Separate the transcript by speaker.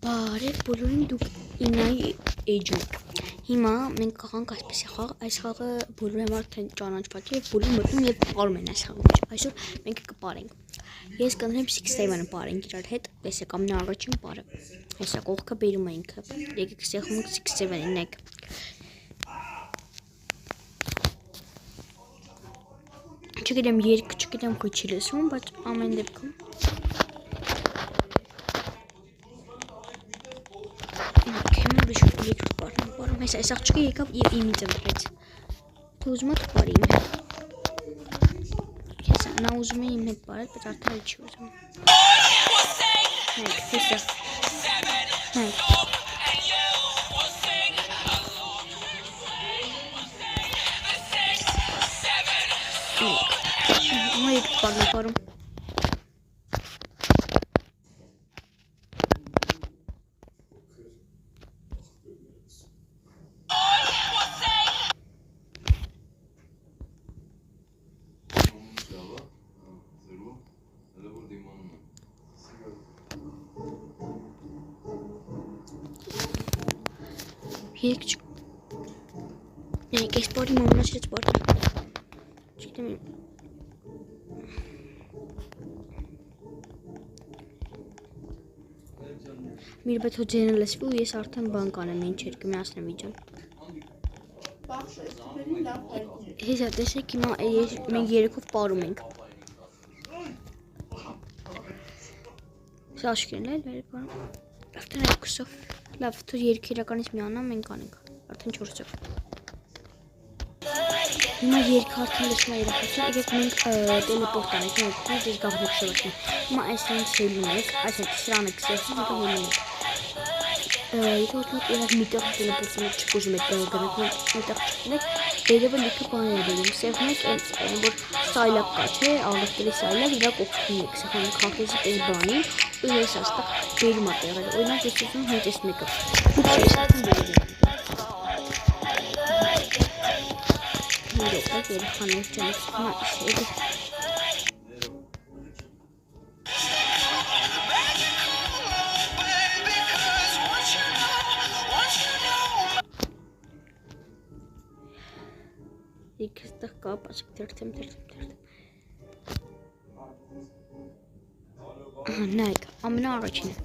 Speaker 1: Բարև բոլորին, դուք իմնայի էջում եք։ Հիմա մենք կողանք այսպեսի խաղ, այս խաղը բոլոր համար ճանաչված է, բոլոր մտնում եւ պարում են այս խաղի մեջ։ Այսօր մենք կպարենք։ Ես կընտրեմ 6-7-ը պարենք իրար հետ, տեսեք ամենաառաջին պարը։ Հեսա կողքը բերում է ինքը։ Եկեք սեղմում 6-7-ին նայեք։ Չգիտեմ երգ, չգիտեմ քո չի լսվում, բայց ամեն դեպքում Պարում հեսա, այս աղջիկը եկավ և իմից ընտրեց։ Դու ուզում եք պարի իմ հետ։ Հեսա, նա ուզում է իմ հետ պարել, բայց արդեն չի ուզում։ Նայք, հեսա։ Նայք։ Ումա եկ պարում։ Երկ Նայք, այս պարի մամնաչրեց պարդը։ Չգիտեմ իմ։ Միր բայց հո ձենը լսվի ու ես արդեն բան կանեմ, ինչ երկը միասնեմ իջան։ Հեսա, տեսեք հիմա մենք երեքով պարում ենք։ Սա աշկերն է, լայր պարում։ Արդեն այդ կսով։ Լավ, թոր երկ իրականից միանամ, մենք անենք, արդեն 4-ով։ Հիմա երկ արդեն լսում է երախություն, եկեք մենք տելեպորտ անենք, մենք ես գաղնիկ շվացնում։ Հիմա այսինչ հելում եք, այսինչ սրանը կսեղսում, հետո հելում եք։ Եթե ոտնակ իրար միտեղ տելեպորտում եք չկուժում եք գնաք, միտեղ չկնեք, վերևը լիքը բաներ վերում, սեղում եք, որ սայլակ կա, չէ, աղլықтերի սայլակ, իրա կողքին եք, սեղում եք հաղթեցիք այս բանին, ու ես աստեղ վերում է տեղերը, օրինակ ես ուզում հենց այս մեկը, դուք ես արդեն վերում եք։ Երոպեք երեխաներ ճանք, հիմա իսեդը։ Եկ ստեղ կապ, ասեք թերթեմ։ Նայք, ամենա առաջին է։